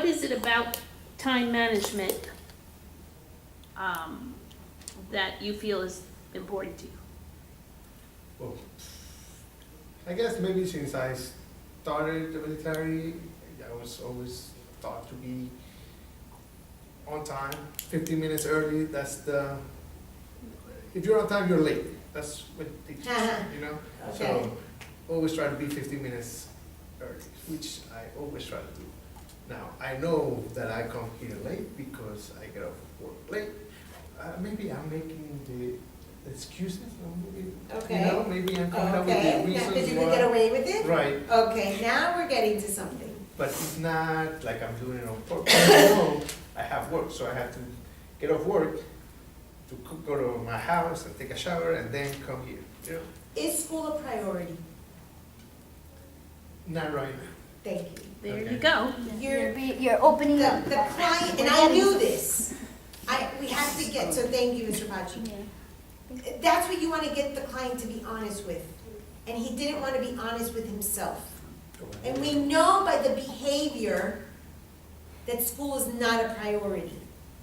what is it about time management that you feel is important to you? Well, I guess maybe since I started the military, I was always taught to be on time, 15 minutes early. That's the, if you're on time, you're late. That's what they teach, you know? Okay. So always try to be 15 minutes early, which I always try to do. Now, I know that I come here late because I get off work late. Maybe I'm making the excuses, Okay. you know, maybe I'm coming up with Okay, the reasons because you why. could get away with it? Right, Okay, now we're getting to something. but it's not like I'm doing it on purpose. I know I have work, so I have to get off work to go to my house and take a shower and then come here, you know? Is school a priority? Not right now. Thank you. There Okay. you go. You're opening The, up. the client, and I knew this, we have to get, so thank you, Mr. Pachi. That's what you wanna get the client to be honest with, and he didn't wanna be honest with himself. Go ahead. And we know by the behavior that school is not a priority.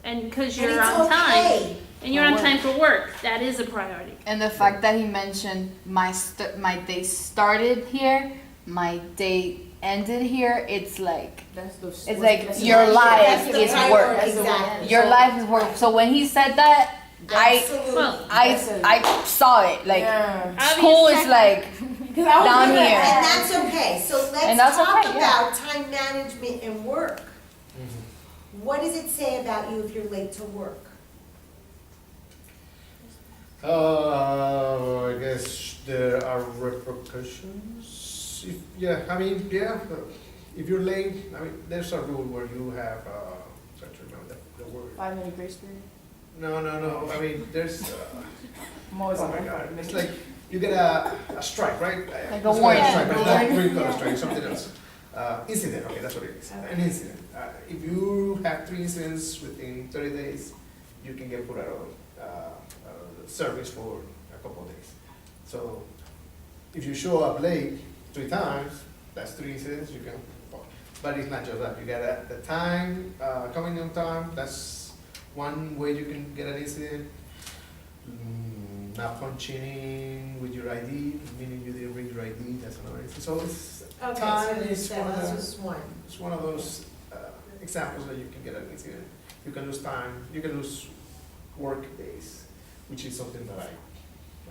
And because And you're it's on time, okay. and you're on time for work, that is a priority. And the fact that he mentioned my day started here, my day ended here, it's like That's like that's your the- life That's the is priority, work. exactly. Your life is work. So when he said that, Absolutely. Well, I saw it. Like Yeah. school is like Because I was down gonna here. And ask- that's okay, so And let's that's talk okay, yeah. about time management and work. Mhm. What does it say about you if you're late to work? I guess there are repercussions. If you're late, I mean, there's a rule where you have, try to remember the word. 5-minute grace period. No, I mean, there's, I'm always oh on my my God, phone. it's like, you get a strike, right? Like a It's called warning. strike, but it's not Yeah. green color strike, it's something else. Incident, okay, that's what it is, an incident. If you have 3 incidents within 30 days, you can get put out of service for a couple of days. So, if you show up late 3 times, that's 3 incidents, you can, but it's not just that, you get the time, coming on time, that's one way you can get an incident. Not punching in with your ID, meaning you didn't bring your ID, that's another incident. So it's, Okay, time so is one of that the, was one. it's one of those examples that you can get an incident. You can lose time, you can lose work days, which is something that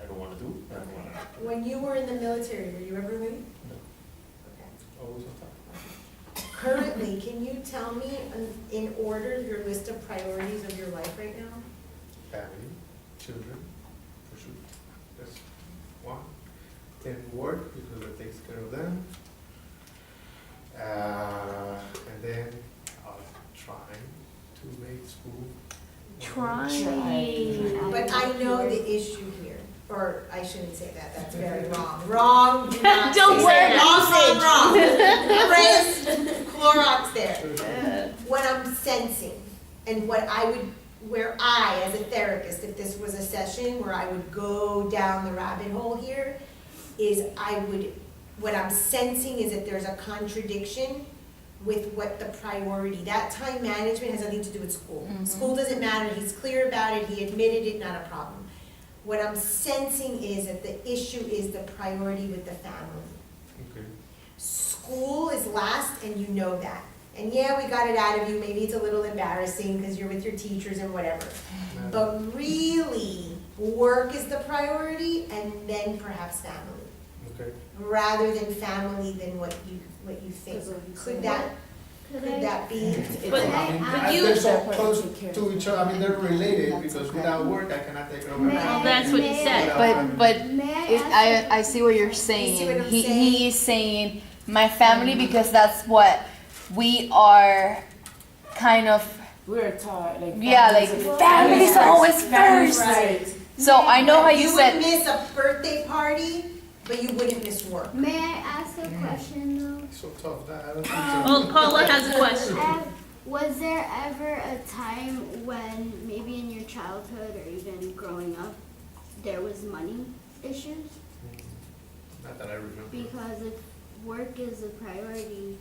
I don't wanna do, I don't wanna, When you were in the military, were you ever late? no, Okay. always on time. Currently, can you tell me in order your list of priorities of your life right now? Family, children, for sure, that's one. Then work, because it takes care of them. And then I'll try to make school. Trying. But I know the issue here, or I shouldn't say that, that's very wrong. Wrong, do not Don't say Wrong, that. wrong, wrong. Praise Clorox there. What I'm sensing, and what I would, where I, as a therapist, if this was a session where I would go down the rabbit hole here, is what I'm sensing is that there's a contradiction with what the priority, that time management has nothing to do with school. Mhm. School doesn't matter, he's clear about it, he admitted it, not a problem. What I'm sensing is that the issue is the priority with the family. Okay. School is last, and you know that. And yeah, we got it out of you, maybe it's a little embarrassing because you're with your teachers and whatever. But really, work is the priority, and then perhaps family. Okay. Rather than family than what you think. Could that be? But- I mean, you- they're so close to each other, I mean, they're related, because without work, I cannot take care of my Well, family. that's what he said. But May I it, ask I see what you're You see what saying. I'm He saying? he is saying my family because that's what we are kind of. We're taught like Yeah, like families are always first. Right. So I know how you would said. miss a birthday party, but you wouldn't miss work. May I ask a question though? So tough, that, I don't think Well, Paula has a question. Was there ever a time when maybe in your childhood or even growing up, there was money issues? Not that I remember. Because if work is a priority,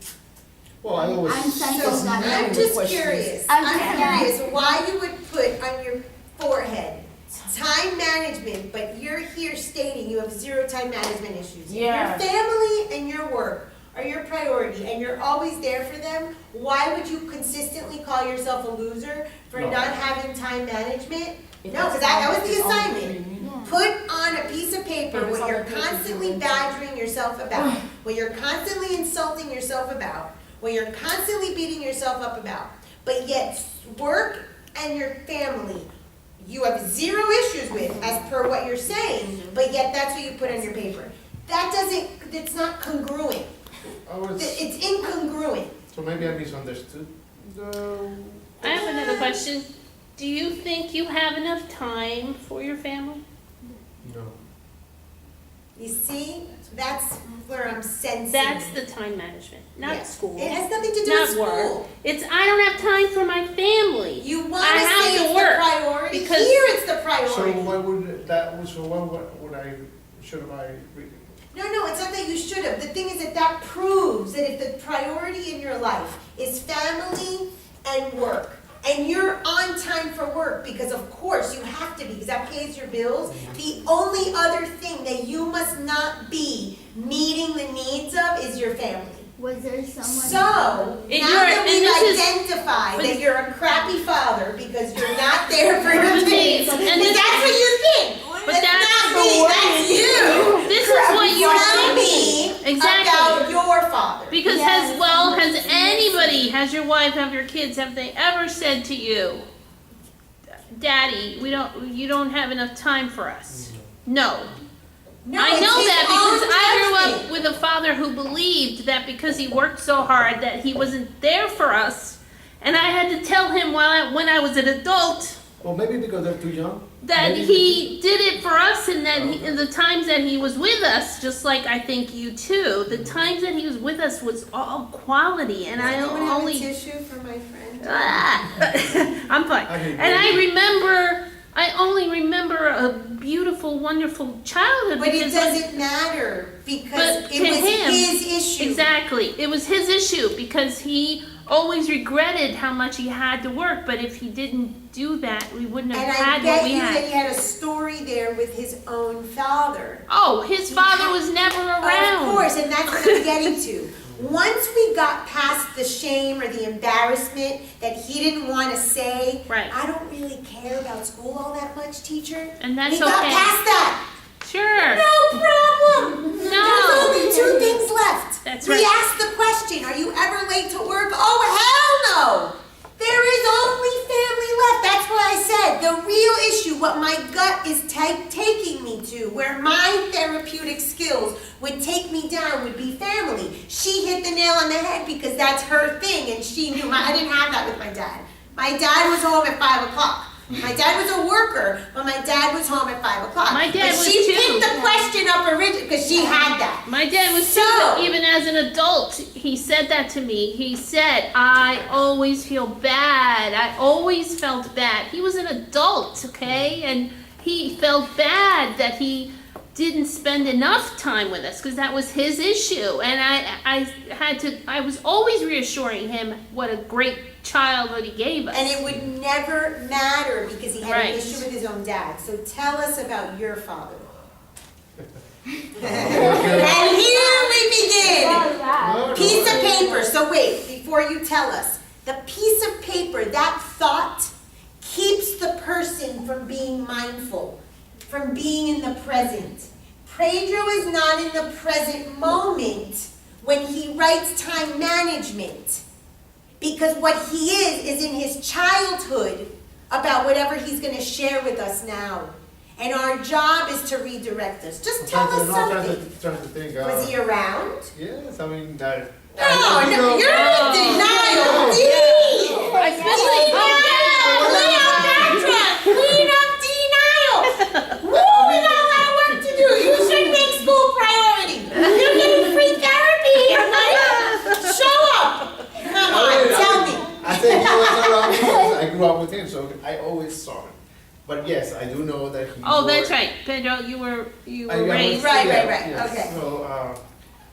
Well, I always. I'm sensing that. I'm just curious, I'm I'm curious. curious why you would put on your forehead time management, but you're here stating you have zero time management issues. If Yeah. your family and your work are your priority and you're always there for them, why would you consistently call yourself a loser for No. not having time management? If No, it's because that was only- the it's only assignment. 3 minutes. Yeah. Put on a piece of paper If it's what you're on the paper, constantly you will. badgering yourself about, what you're constantly insulting yourself about, what you're constantly beating yourself up about. But yet, work and your family, you have zero issues with, as per what you're saying, but yet that's what you put on your paper. That doesn't, it's not congruent. I was, It's incongruent. so maybe I misunderstood. I have another question. Do you think you have enough time for your family? No. You see, that's where I'm sensing. That's the time management, not Yeah. school, It has nothing to do not with work. school. It's, I don't have time for my family. You want I to have say to it's work the priority. because- Here it's the So priority. why would that, so what would I, should I read? No, it's not that you should have. The thing is that proves that if the priority in your life is family and work, and you're on time for work, because of course you have to be, because that pays your bills, the only other thing that you must not be meeting the needs of is your family. Was there someone? So, now And you're- that and we've this is- identified but- that you're a crappy father because you're not there for your kids, And and this- that's what you think. But That's that's not me, that's you. This is what you're Tell thinking. me Exactly. about your father. Because Yes. has anybody, has your wife, have your kids, have they ever said to you, Daddy, you don't have enough time for us? No. No, I it's know his that because own I grew up judgment. with a father who believed that because he worked so hard that he wasn't there for us. And I had to tell him when I was an adult Well, maybe because they're too young. that Maybe he did it for us, and that in the times that he was with us, just like I think you too, the times that he was with us was all quality, and I Anyone have a only tissue for my friend? I'm fine. I can And agree. I only remember a beautiful, wonderful childhood. But it because doesn't matter because But it to was him- his issue. Exactly. It was his issue because he always regretted how much he had to work, but if he didn't do that, we wouldn't have And I had what bet we you that had. he had a story there with his own father. Oh, his father was never around. Of course, and that's what I'm getting to. Once we got past the shame or the embarrassment that he didn't want to say, Right. I don't really care about school all that much, teacher. And that's we got okay. past that. Sure. No problem. No. There's only two things left. That's we right. asked the question, are you ever late to work? Oh, hell no. There is only family left. That's what I said. The real issue, what my gut is taking me to, where my therapeutic skills would take me down, would be family. She hit the nail on the head because that's her thing, and she knew. I didn't have that with my dad. My dad was home at 5 o'clock. My dad was a worker, but my dad was home at 5 o'clock. My dad but was she too. picked the question up originally because she had that. My dad was too, So- but even as an adult, he said that to me. He said, I always feel bad. I always felt bad. He was an adult, okay? And he felt bad that he didn't spend enough time with us because that was his issue. And I was always reassuring him what a great child that he gave us. And it would never matter because he had Right. an issue with his own dad. So tell us about your father. Okay. And here we begin. No, Piece no, of paper. So wait, before you tell us, the piece of paper, that thought keeps the person from being mindful, from being in the present. Pedro is not in the present moment when he writes time management. Because what he is in his childhood about whatever he's going to share with us now. And our job is to redirect us. Just tell us something. Trying to think. Was he around? Yes, I mean that. No, you're in denial. I feel like, Clean up denial. Woo, we got a lot of work to do. You should make school priority. You're getting free therapy here, buddy. Show up. Come on, tell me. I think he was around because I grew up with him, so I always saw him. But yes, I do know that he. oh, wore- that's right. Pedro, you were I was- raised. Right, yeah, right, yes. okay. So,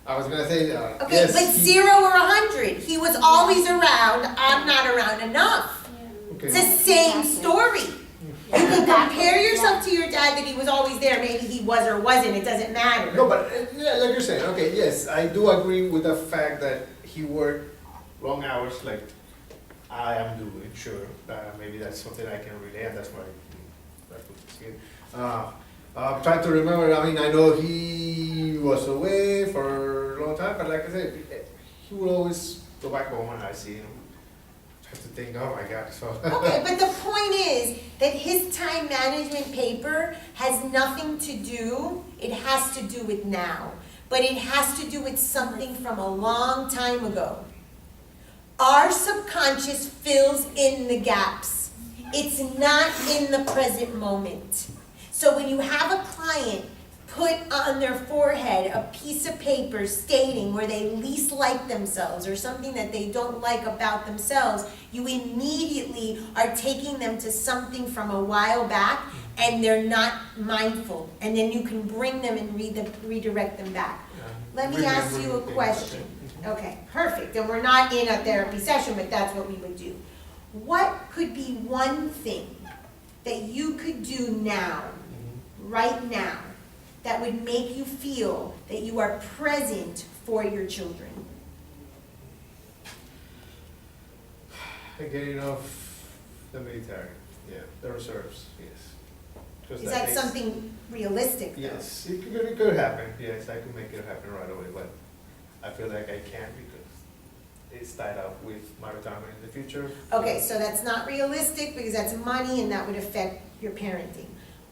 I was gonna say, Okay, yes. but 0 or 100, he was always around, I'm not around enough. Okay. It's the same story. You can compare yourself to your dad that he was always there, maybe he was or wasn't, it doesn't matter. No, but yeah, like you're saying, okay, yes, I do agree with the fact that he worked long hours, like I am doing, sure. Maybe that's something I can relate, and that's why that's what it's here. I'm trying to remember, I mean, I know he was away for a long time, but like I said, he would always go back home and I see him. I have to think, oh my God, so. Okay, but the point is that his time management paper has nothing to do, it has to do with now, but it has to do with something from a long time ago. Our subconscious fills in the gaps. It's not in the present moment. So when you have a client put on their forehead a piece of paper stating where they least like themselves or something that they don't like about themselves, you immediately are taking them to something from a while back and they're not mindful. And then you can bring them and redirect them back. Let me ask you a question. Okay, perfect. And we're not in a therapy session, but that's what we would do. What could be one thing that you could do now, right now, that would make you feel that you are present for your children? Getting off the military, yeah, the reserves, yes. 'Cause Is that takes- something realistic though? Yes, it could happen, yes, I could make it happen right away, but I feel like I can't because it's tied up with my retirement in the future. Okay, so that's not realistic because that's money and that would affect your parenting.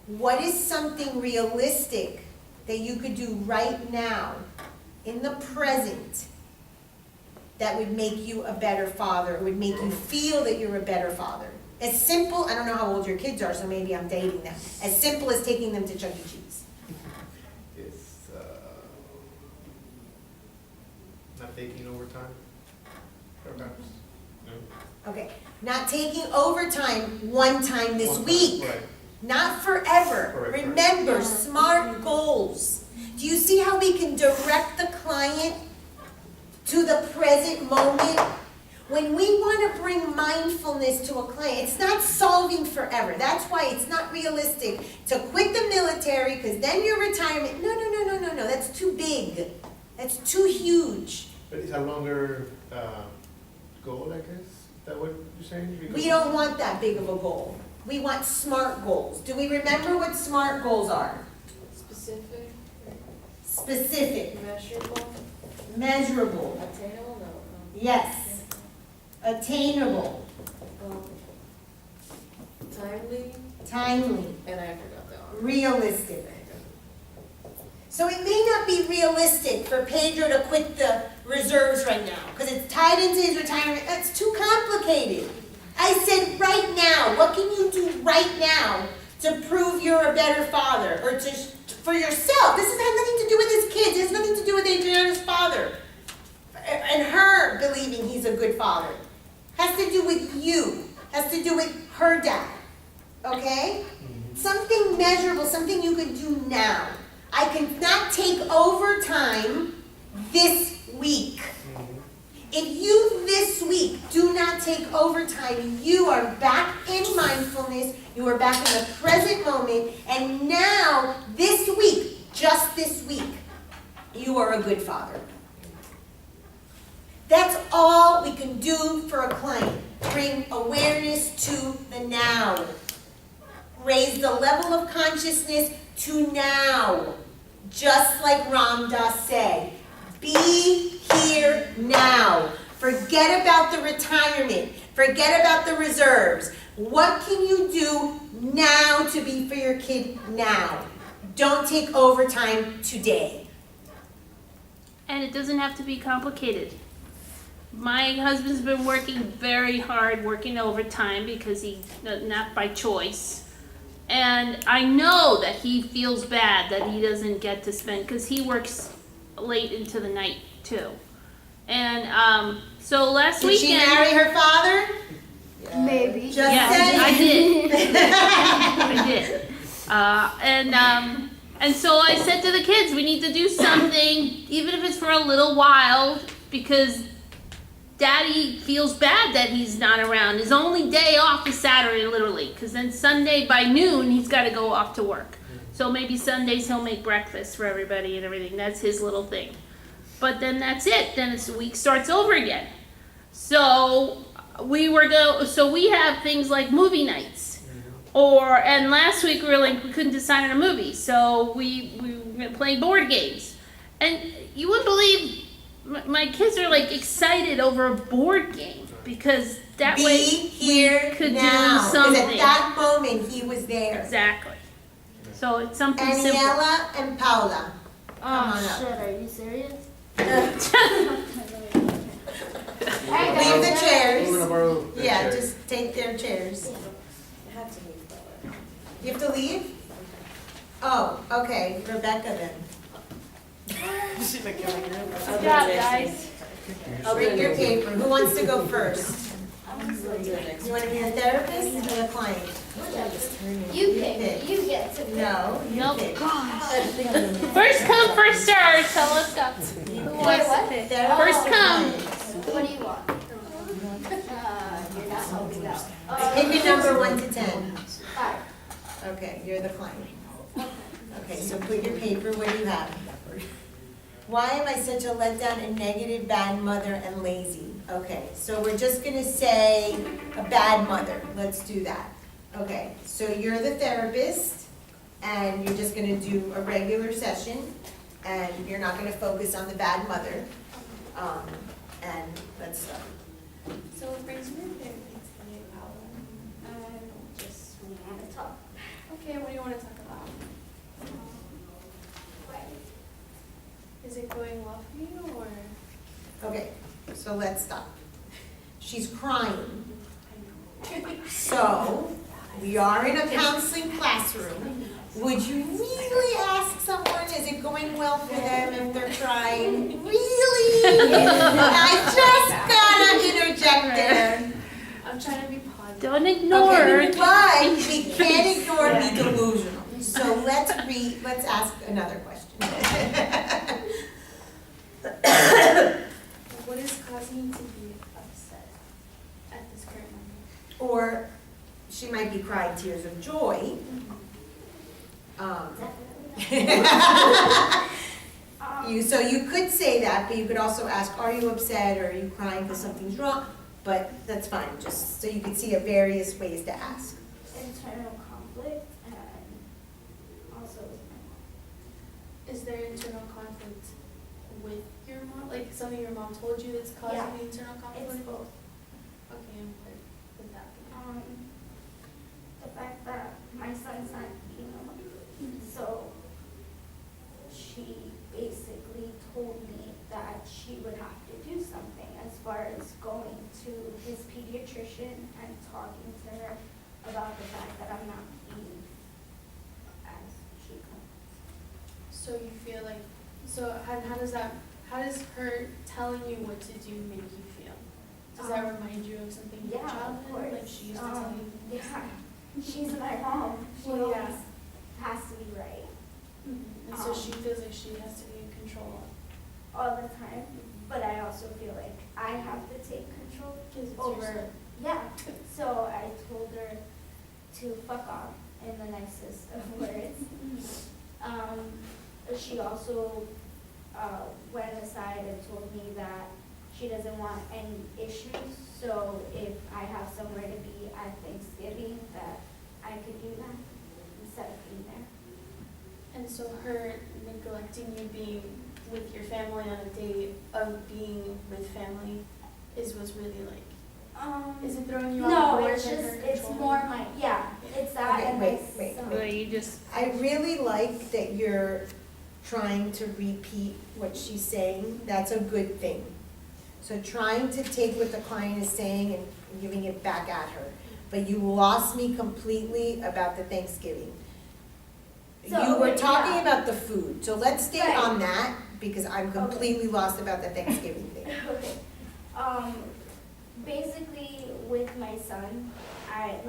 What is something realistic that you could do right now, in the present, that would make you a better father, would make you feel that you're a better father? As simple, I don't know how old your kids are, so maybe I'm dating them. As simple as taking them to Chuck E. Cheese. It's, not taking overtime, perhaps, no? Okay, not taking overtime one time this One time, week. Right, Not forever. Correct. Remember, smart goals. Do you see how we can direct the client to the present moment? When we want to bring mindfulness to a client, it's not solving forever. That's why it's not realistic to quit the military because then your retirement, no, that's too big. That's too huge. but it's a longer, goal, I guess, is that what you're saying? Because- We don't want that big of a goal. We want smart goals. Do we remember what smart goals are? Specific, Specific, measurable, measurable, attainable, no, yes, attainable, timely, timely, and I forgot that one. realistic. So it may not be realistic for Pedro to quit the reserves right now because it's tied into his retirement. That's too complicated. I said right now, what can you do right now to prove you're a better father or for yourself? This has nothing to do with his kids. It has nothing to do with Adriana's father and her believing he's a good father. Has to do with you. Has to do with her dad. Okay? Something measurable, something you can do now. I cannot take overtime this week. If you this week do not take overtime, you are back in mindfulness, you are back in the present moment, and now this week, just this week, you are a good father. That's all we can do for a client. Bring awareness to the now. Raise the level of consciousness to now. Just like Ram Dass said, be here now. Forget about the retirement. Forget about the reserves. What can you do now to be for your kid now? Don't take overtime today. And it doesn't have to be complicated. My husband's been working very hard, working overtime because not by choice. And I know that he feels bad that he doesn't get to spend, because he works late into the night too. And so last Did weekend. she marry her father? Maybe. Just Yes, saying. I did. I did. And so I said to the kids, we need to do something, even if it's for a little while, because Daddy feels bad that he's not around. His only day off is Saturday, literally, because then Sunday by noon he's got to go off to work. So maybe Sundays he'll make breakfast for everybody and everything. That's his little thing. But then that's it. Then the week starts over again. So we have things like movie nights, and last week we couldn't decide on a movie, so we were playing board games, and you wouldn't believe my kids are like excited over a board game because that Be way here we could now. do 'Cause something. at that moment, he was there. Exactly. So it's something simple. Aniela and Paula. Oh on up. shit, are you serious? Leave the chairs. We're gonna borrow the Yeah, chair. just take their chairs. I had to leave that. You have to leave? Oh, okay, Rebecca then. Good job, guys. Bring your paper. Who wants to go first? I'll do it next You want to be the therapist or the client? You pick. You get to pick. No, you Nope. pick. First come, first served. So let's go. Who wants what? to pick? Therapist First or come. client? What do you want? You're not helping out. Pick a number 1 to 10. 5. Okay, you're the client. Okay, so put your paper, what do you have? Why am I such a letdown, a negative, bad mother, and lazy? Okay, so we're just gonna say a bad mother, let's do that. Okay, so you're the therapist, and you're just gonna do a regular session, and you're not gonna focus on the bad mother. And let's start. So what brings me to therapy today, Paula? Just we want to talk. Okay, what do you want to talk about? Is it going well for you or? Okay, so let's stop. She's crying. I know. So, we are in a counseling classroom. Would you really ask someone, is it going well for them if they're crying? Really? I just gotta interject there. I'm trying to be positive. Don't ignore. Okay, but we can't ignore be delusional. So let's ask another question. What is causing you to be upset at this current moment? Or she might be crying tears of joy. So you could say that, but you could also ask, are you upset or are you crying because something's wrong? But that's fine, just so you could see various ways to ask. Internal conflict and also with my mom. Is there internal conflict with your mom? Like something your mom told you that's causing Yeah. the internal conflict? It's both. Okay, and what would that be? The fact that my son's not eating alone. So she basically told me that she would have to do something as far as going to his pediatrician and talking to her about the fact that I'm not eating as she comes. So you feel like, how does her telling you what to do make you feel? Does that remind you of something in your Yeah, of childhood? course. Like she used to tell you? Yeah, she's my mom. She Well, yeah. always has to be right And so she feels like she has to be in control. all the time. But I also feel like I have to take control Because it's your over. son. Yeah. So I told her to fuck off in the nicest of words. She also went aside and told me that she doesn't want any issues. So if I have somewhere to be at Thanksgiving, that I could do that instead of being there. And so her neglecting you being with your family on a date of being with family is what's really like, is it throwing you off No, more it's than just, her it's controlling more you? my, yeah, it's that Okay, and wait, my wait, son. Well, you just I really like that you're trying to repeat what she's saying. That's a good thing. So trying to take what the client is saying and giving it back at her. But you lost me completely about the Thanksgiving. So, You were okay, talking yeah. about the food, so let's stay Right. on that because I'm completely lost about the Thanksgiving thing. Okay. Basically, with my son, I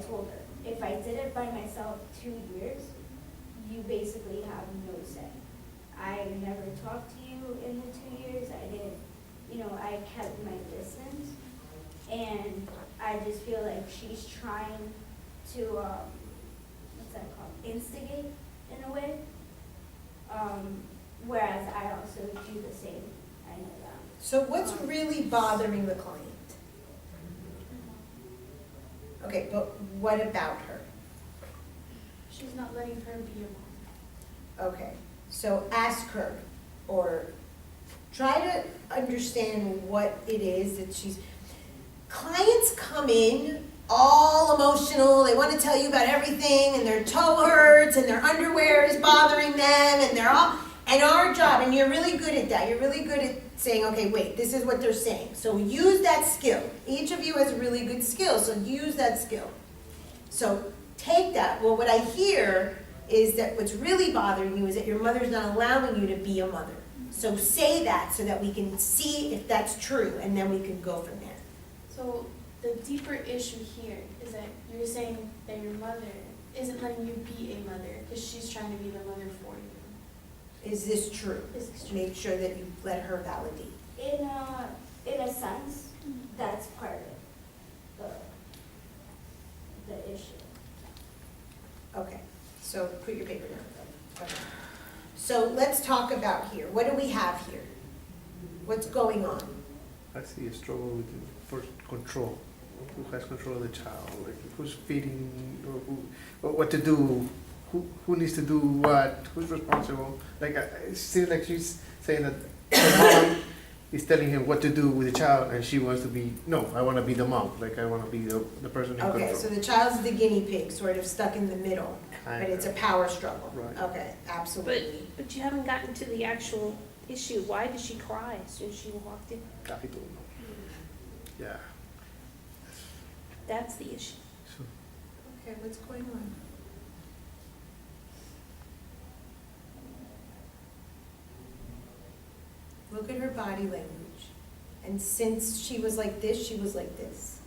told her, if I did it by myself 2 years, you basically have no say. I never talked to you in the 2 years. I didn't, I kept my distance. And I just feel like she's trying to, what's that called, instigate in a way. Whereas I also do the same. I know that. So what's really bothering the client? Okay, but what about her? She's not letting her be a mom. Okay, so ask her, or try to understand what it is that she's, clients come in all emotional, they want to tell you about everything, and their toe hurts, and their underwear is bothering them, and they're all, and our job, and you're really good at that, you're really good at saying, okay, wait, this is what they're saying, so use that skill. Each of you has a really good skill, so use that skill. So take that. Well, what I hear is that what's really bothering you is that your mother's not allowing you to be a mother. So say that so that we can see if that's true, and then we can go from there. So the deeper issue here is that you're saying that your mother isn't letting you be a mother because she's trying to be the mother for you. Is this true? Is this true? Make sure that you let her validate. In a sense, that's part of the issue. Okay, so put your paper down. Okay. So let's talk about here. What do we have here? What's going on? I see a struggle with for control. Who has control of the child? Like who's feeding, or who, or what to do? Who needs to do what? Who's responsible? Like it seems like she's saying that the mom is telling him what to do with the child, and she wants to be, no, I want to be the mom. Like I want to be the person in Okay, control. so the child's the guinea pig, sort of stuck in the middle, but it's a power struggle. Right. Okay, absolutely. But you haven't gotten to the actual issue. Why did she cry as soon as she walked in? I don't know. Yeah. That's the issue. So, Okay, what's going on? Look at her body language. And since she was like this, she was like this.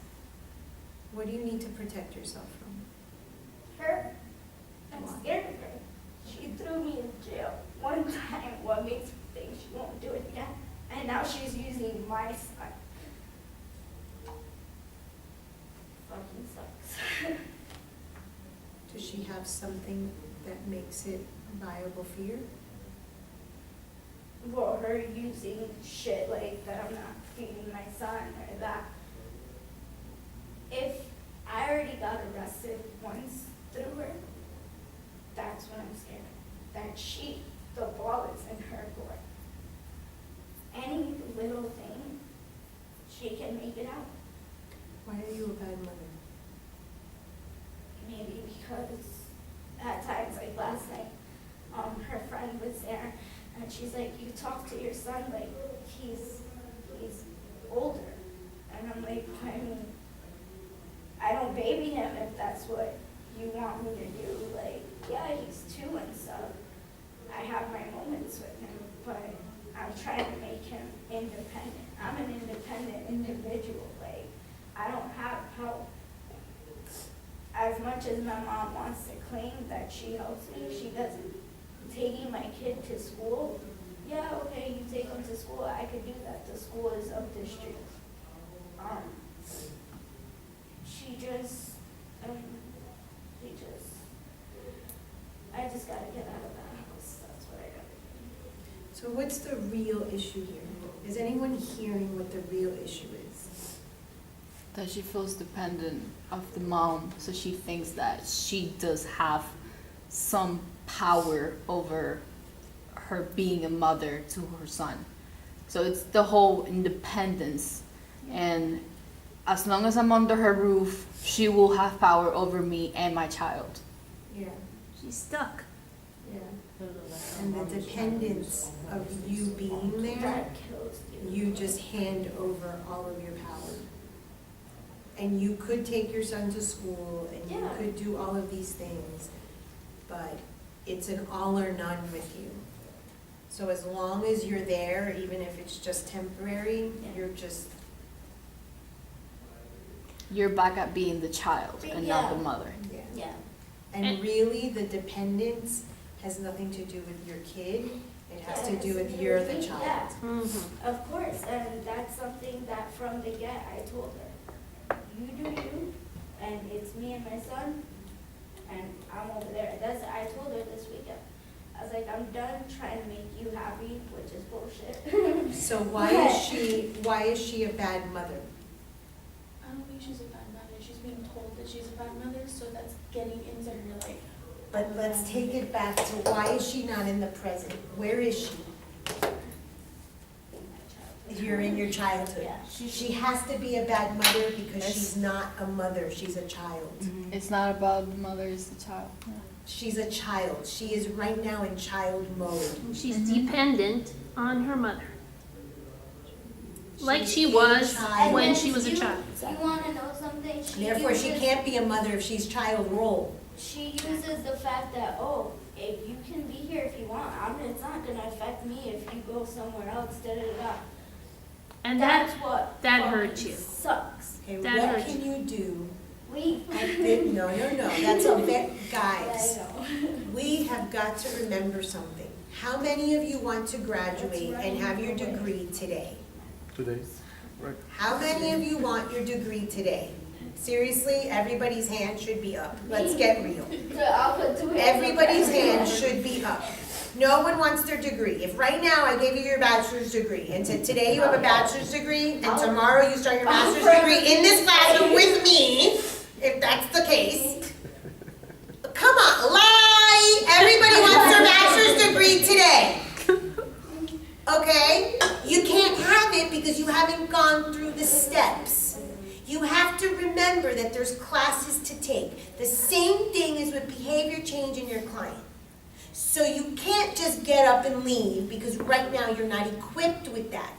What do you need to protect yourself from? Her, I'm Why? scared of her. She threw me in jail one time. What makes me think she won't do it again? And now she's using my son. Fucking sucks. Does she have something that makes it viable fear? Well, her using shit like that I'm not feeding my son or that. If I already got arrested once through her, that's what I'm scared of. That the ball is in her court. Any little thing, she can make it out. Why are you a bad mother? Maybe because at times, like last night, her friend was there, and she's like, "You talk to your son like he's older," and I'm like, I mean, I don't baby him if that's what you want me to do. Like, yeah, he's 2 and stuff. I have my moments with him, but I'm trying to make him independent. I'm an independent individual. Like, I don't have help. As much as my mom wants to claim that she helps me, she doesn't. Taking my kid to school, yeah, okay, you take him to school, I could do that. The school is up the street. I just gotta get out of that house. That's what I gotta do. So what's the real issue here? Is anyone hearing what the real issue is? That she feels dependent of the mom, so she thinks that she does have some power over her being a mother to her son. So it's the whole independence, and as long as I'm under her roof, she will have power over me and my child. Yeah, She's stuck. yeah. And the dependence of you being there, That kills you. you just hand over all of your power. And you could take your son to school, and you Yeah. could do all of these things, but it's an all or none with you. So as long as you're there, even if it's just temporary, Yeah. you're just, You're back at being the child and not the Yeah. mother. yeah. Yeah. And really, the dependence has nothing to do with your kid. It has Yeah, to it do has with to do you're with the me, child. yeah. Mm-hmm. Of course, and that's something that from the get I told her, you do you, and it's me and my son, and I'm over there. I told her this weekend. I was like, I'm done trying to make you happy, which is bullshit. So why is she a bad mother? I don't think she's a bad mother. She's being told that she's a bad mother, so that's getting into her like. But let's take it back to why is she not in the present? Where is she? In my childhood. You're in your childhood. Yeah. She has to be a bad mother because she's not a mother, she's a child. It's not about the mother, it's the child. Yeah. She's a child. She is right now in child mode. She's dependent on her mother. Like She's she in was child. when And she was a you- child. You wanna know something? Therefore, she can't be a mother if she's child role. She uses the fact that, oh, if you can be here if you want, it's not gonna affect me if you go somewhere else, da-da-da-da. And That's that, what that fucking hurts you. sucks. Okay, That what hurts can you do? Leave. No, that's a bit, I guys. know. We have got to remember something. How many of you want to graduate That's and have your right. degree today? Today, right. How many of you want your degree today? Seriously, everybody's hand should be up. Let's get real. So I'll put 2 hands up. Everybody's hand should be up. No one wants their degree. If right now I gave you your bachelor's degree and said today you have a bachelor's degree and tomorrow you start your master's degree in this classroom with me, if that's the case, come on, lie! Everybody wants their bachelor's degree today. Okay? You can't have it because you haven't gone through the steps. You have to remember that there's classes to take. The same thing is with behavior change in your client. So you can't just get up and leave because right now you're not equipped with that.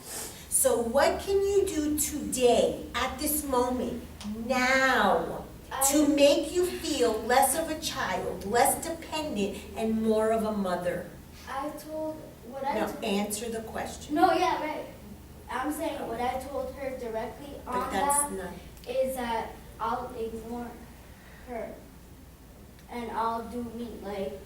So what can you do today, at this moment, now, to make you feel less of a child, less dependent, and more of a mother? I told, what I Now told. answer the question. No, yeah, right. I'm saying what I told her directly But on that's that not, is that I'll ignore her. And I'll do me, like,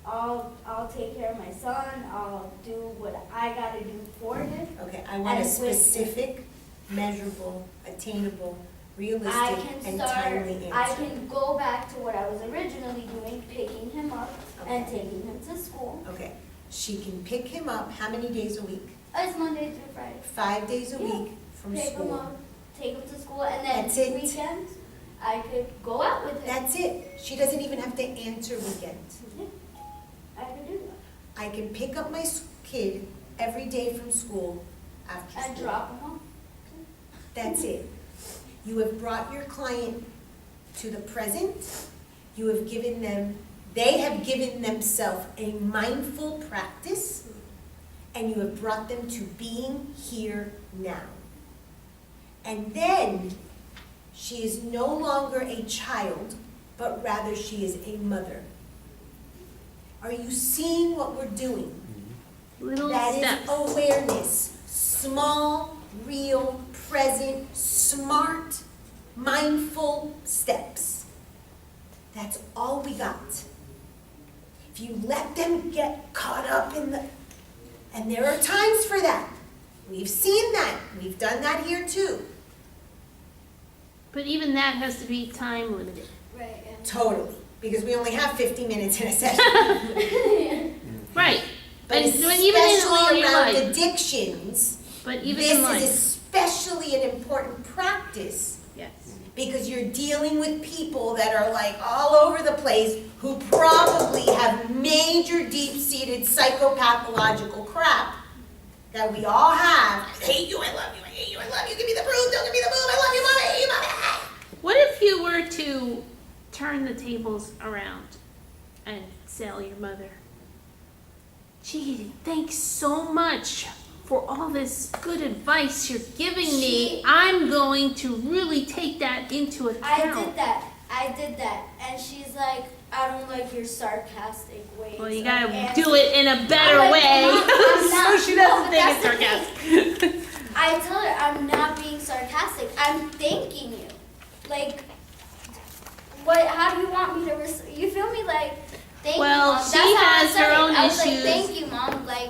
I'll take care of my son, I'll do what I gotta do for him. okay, I want a And with- specific, measurable, attainable, I realistic, can and start, timely I answer. can go back to what I was originally doing, picking him up and Okay. taking him to school. Okay, she can pick him up how many days a week? It's Monday through Friday. 5 days a Yeah. week from Pick him school. up, take him to school, and then That's it. weekends, I could go out with him. That's it. She doesn't even have to answer weekends. Yeah, I could do that. I can pick up my kid every day from school after And school. drop him off. That's it. You have brought your client to the present. You have given them, they have given themselves a mindful practice, and you have brought them to being here now. And then she is no longer a child, but rather she is a mother. Are you seeing what we're doing? Little That steps. is awareness. Small, real, present, smart, mindful steps. That's all we got. If you let them get caught up in the, and there are times for that. We've seen that. We've done that here too. But even that has to be time limited. Right, yeah. Totally. Because we only have 50 minutes in a session. Right. But And when even in all especially your around life. addictions, But even this in is life. especially an important practice Yes. because you're dealing with people that are like all over the place who probably have major deep-seated psychopathological crap that we all have. I hate you, I love you, I hate you, I love you, give me the broom, don't give me the broom, I love you, mom, I hate you, mom. What if you were to turn the tables around and sell your mother? Gee, thanks so much for all this good advice you're giving me. I'm going to really take that into account. I did that. And she's like, I don't like your sarcastic ways. Well, you of gotta answering." do it in a better I'm like, way, I'm not. so she No, doesn't but think it's that's the sarcastic. I tell her I'm not being sarcastic. I'm thanking you. Like, what? How do you want me to? You feel me? Like, Thank Well, you, Mom. she That's how I has said her it. own I was issues. like, thank you, Mom. Like,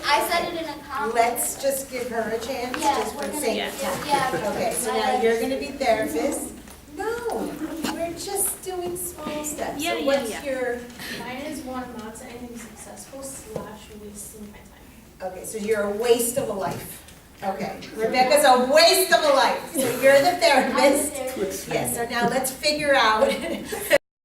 I said it in a comment. Let's just give her a chance, Yeah, just we're for gonna, sake Yeah. of time. yeah. Okay, so My now legs. you're gonna be therapist. No, we're just doing small steps. Yeah, So yeah, what's yeah. your, Mine is one amount to anything successful / wasting my time. okay, so you're a waste of a life. Okay, Rebecca's a waste of a life. So you're the I'm a therapist. therapist. Yes, so now let's figure out